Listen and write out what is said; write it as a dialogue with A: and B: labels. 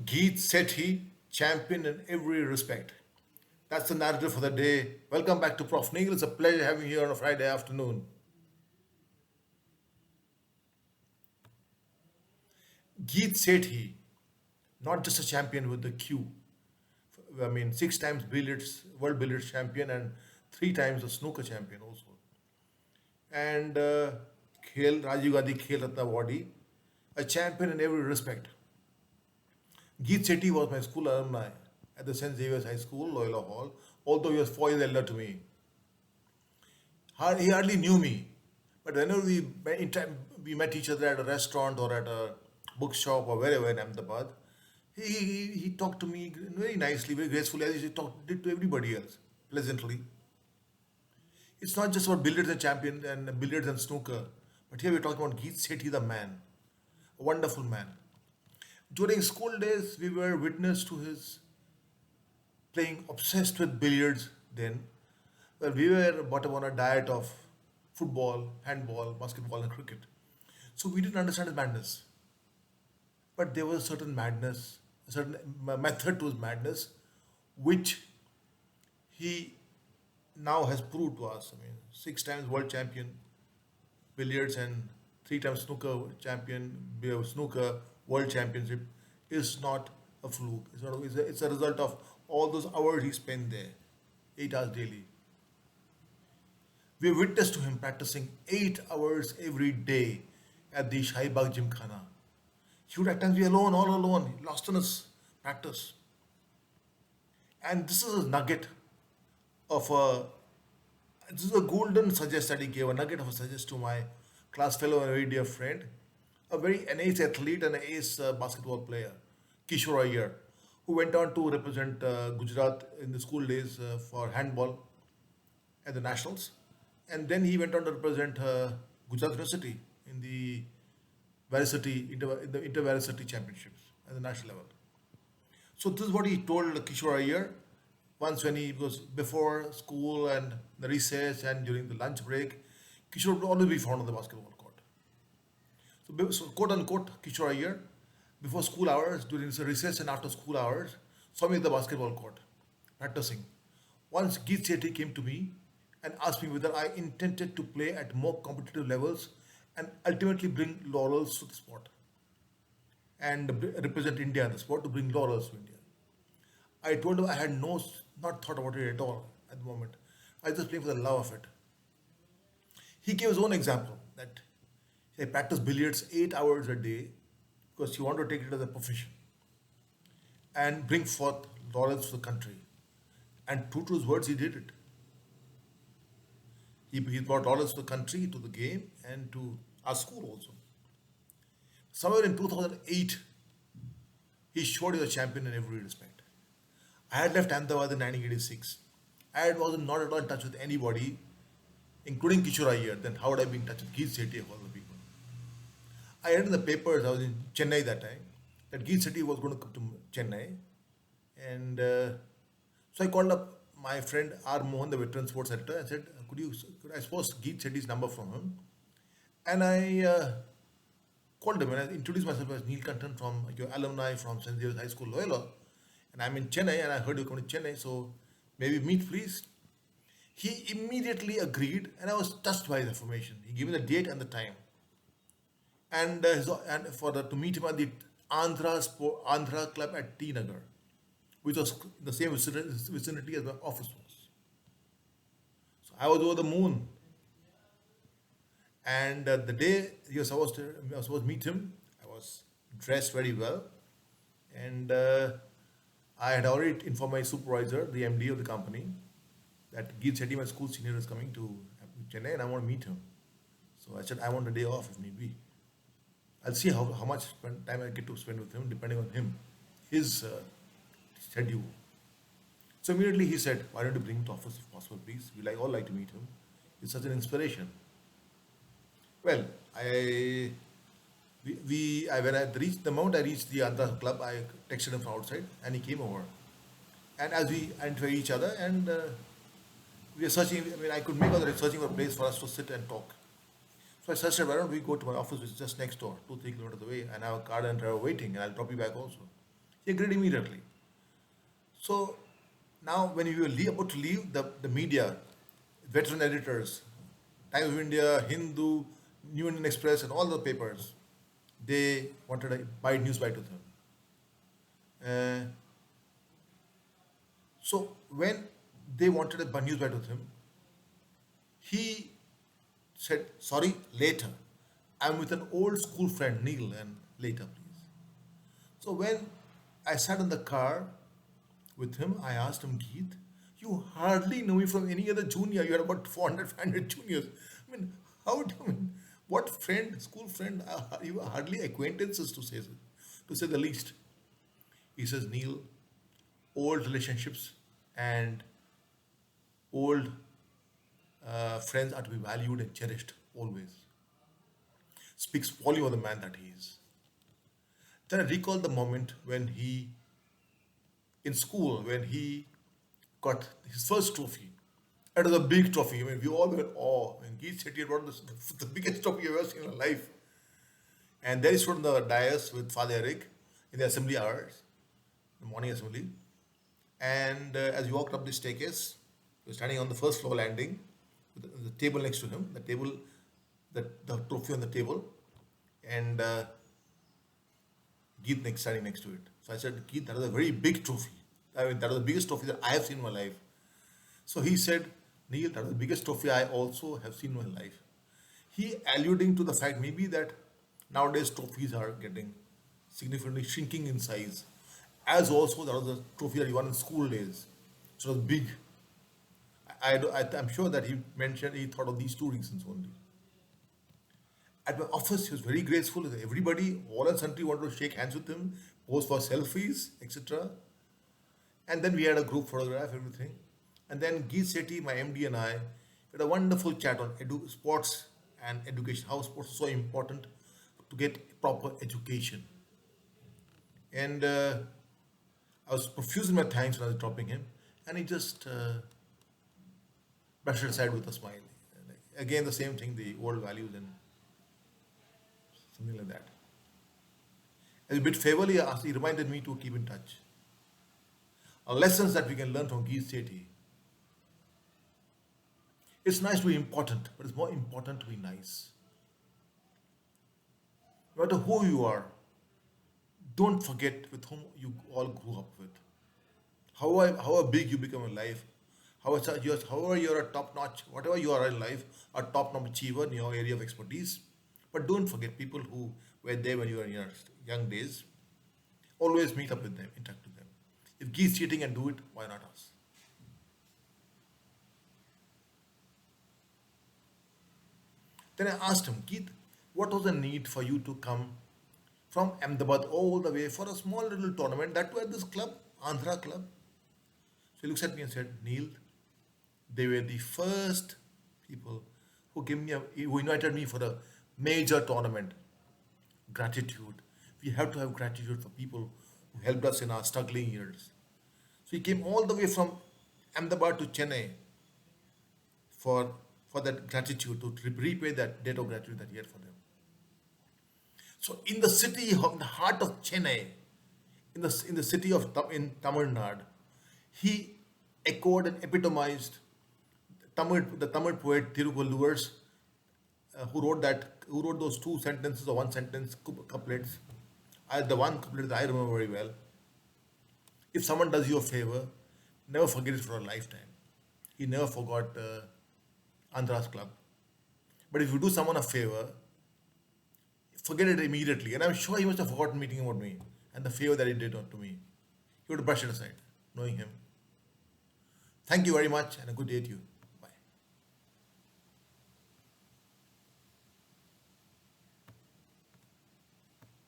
A: Geet Sethi, champion in every respect. That's the narrative for the day. Welcome back to Profneel. It's a pleasure having you here on a Friday afternoon. Geet Sethi, not just a champion with the Q. I mean, six times billiards, world billiards champion, and three times a snooker champion also. And Rajiv Gandhi Khel Ratna Awardee, a champion in every respect. Geet Sethi was my school alumni at the St. Xavier's High School, Loyola Hall, although he was 4 years elder to me. He hardly knew me, but whenever we met each other at a restaurant or at a bookshop or wherever in Ahmedabad, he talked to me very nicely, very gracefully, as he did to everybody else, pleasantly. It's not just about billiards and champion and billiards and snooker, but here we're talking about Geet Sethi, the man, a wonderful man. During school days, we were witness to his playing obsessed with billiards then. Well, we were brought up on a diet of football, handball, basketball, and cricket. So we didn't understand his madness. But there was a certain madness, a certain method to his madness, which he now has proved to us. I mean, six times world champion, billiards, and three times snooker champion, snooker world championship is not a fluke. It's a result of all those hours he spent there, 8 hours daily. We witnessed to him practicing 8 hours every day at the Shahibag Gymkhana. He would at times be alone, all alone, lost in his practice. And this is a nugget of a this is a golden suggest that he gave, a nugget of a suggest to my class fellow and very dear friend, an ace athlete and an ace basketball player, Kishore Iyer, who went on to represent Gujarat in the school days for handball at the nationals, and then he went on to represent Gujarat University in the in the inter-varsity championships at the national level. So this is what he told Kishore Iyer once when he was before school and the recess and during the lunch break. Kishore would always be found on the basketball court. So quote unquote, Kishore Iyer, before school hours, during the recess and after school hours, saw me at the basketball court, practicing. Once Geet Sethi came to me and asked me whether I intended to play at more competitive levels and ultimately bring laurels to the sport and represent India in the sport to bring laurels to India. I told him I had not thought about it at all at the moment. I was just playing for the love of it. He gave his own example that he practiced billiards 8 hours a day because he wanted to take it as a profession and bring forth laurels to the country. And true to his words, he did it. He brought laurels to the country, to the game, and to our school also. Somewhere in 2008, he showed he was a champion in every respect. I had left Ahmedabad in 1986. I was not at all in touch with anybody, including Kishore Iyer. Then how would I be in touch with Geet Sethi of all the people? I read in the papers, I was in Chennai that time, that Geet Sethi was going to come to Chennai. And so I called up my friend R. Mohan, the veteran sports editor, and said, could I suppose Geet Sethi's number from him? And I called him and I introduced myself as Neil Kantan from your alumni from St. Xavier's High School, Loyola. And I'm in Chennai and I heard you come to Chennai, so maybe meet please. He immediately agreed and I was touched by his information. He gave me the date and the time. And to meet him at the Andhra Club at T Nagar, which was in the same vicinity as my office was. So I was over the moon. And the day I was supposed to meet him, I was dressed very well, and I had already informed my supervisor, the MD of the company, that Geet Sethi, my school senior, is coming to Chennai, and I want to meet him. So I said I want a day off if need be. I'll see how much time I get to spend with him, depending on his schedule. So immediately he said, "Why don't you bring him to office if possible, please? All like to meet him. He's such an inspiration." Well, when I reached the moment I reached the Andhra club, I texted him from outside, and he came over. And as we identified each other, and we were searching. I mean, I could make out that he was searching for a place for us to sit and talk. So I suggested, why don't we go to my office, which is just next door, 2-3 kilometers away, and I have a car and driver waiting, and I'll drop you back also. He agreed immediately. So now, when we were about to leave, the media, veteran editors, Times of India, Hindu, New Indian Express, and all the papers, they wanted to buy news by to them. Uh, so when they wanted a news by to him, he said, "Sorry, later. I'm with an old school friend, Neil, and later, please." So when I sat in the car with him, I asked him, "Geet, you hardly know me from any other junior. You had about 400, 500 juniors. I mean, how do you mean? What friend, school friend? You are hardly acquaintances to say the least." He says, "Neil, old relationships and old friends are to be valued and cherished always. Speaks volume of the man that he is." Then I recall the moment when in school, when he got his first trophy. It was a big trophy. I mean, we all were in awe. And Geet Sethi had brought the biggest trophy you've ever seen in your life. And there he stood on the dais with Father Eric in the assembly hours, the morning assembly. And as we walked up the staircase, he was standing on the first floor landing with the table next to him, the trophy on the table, and Geet next standing next to it. So I said, "Geet, that is a very big trophy. I mean, that is the biggest trophy that I have seen in my life." So he said, "Neil, that is the biggest trophy I also have seen in my life." He alluding to the fact maybe that nowadays trophies are getting significantly shrinking in size, as also that was the trophy that he won in school days. So it was big. I'm sure that he thought of these two reasons only. At my office, he was very graceful. Everybody, all and sundry, wanted to shake hands with him, pose for selfies, etc. And then we had a group photograph, everything. And then Geet Sethi, my MD, and I had a wonderful chat on sports and education, how sports is so important to get proper education. And I was profuse in my thanks when I was dropping him, and he just brushed it aside with a smile. Again, the same thing, the old values and something like that. As a bit favorably, he reminded me to keep in touch. Lessons that we can learn from Geet Sethi. It's nice to be important, but it's more important to be nice. No matter who you are, don't forget with whom you all grew up with. However big you become in life, however you're a top notch, whatever you are in life, a top notch achiever in your area of expertise. But don't forget people who were there when you were in your young days. Always meet up with them, interact with them. If Geet's cheating and do it, why not us? Then I asked him, "Geet, what was the need for you to come from Ahmedabad all the way for a small little tournament, that too at this club, Andhra club?" So he looks at me and said, "Neil, they were the first people who invited me for a major tournament. Gratitude. We have to have gratitude for people who helped us in our struggling years." So he came all the way from Ahmedabad to Chennai for that gratitude, to repay that debt of gratitude that he had for them. So in the city, in the heart of Chennai, in the city of in Tamil Nadu, he echoed and epitomized the Tamil poet Thiruvalluvar's who wrote those two sentences or one sentence couplets. The one couplet that I remember very well. If someone does you a favor, never forget it for a lifetime. He never forgot Andhra's club. But if you do someone a favor, forget it immediately. And I'm sure he must have forgotten meeting about me and the favor that he did to me. He would have brushed it aside, knowing him. Thank you very much and a good day to you.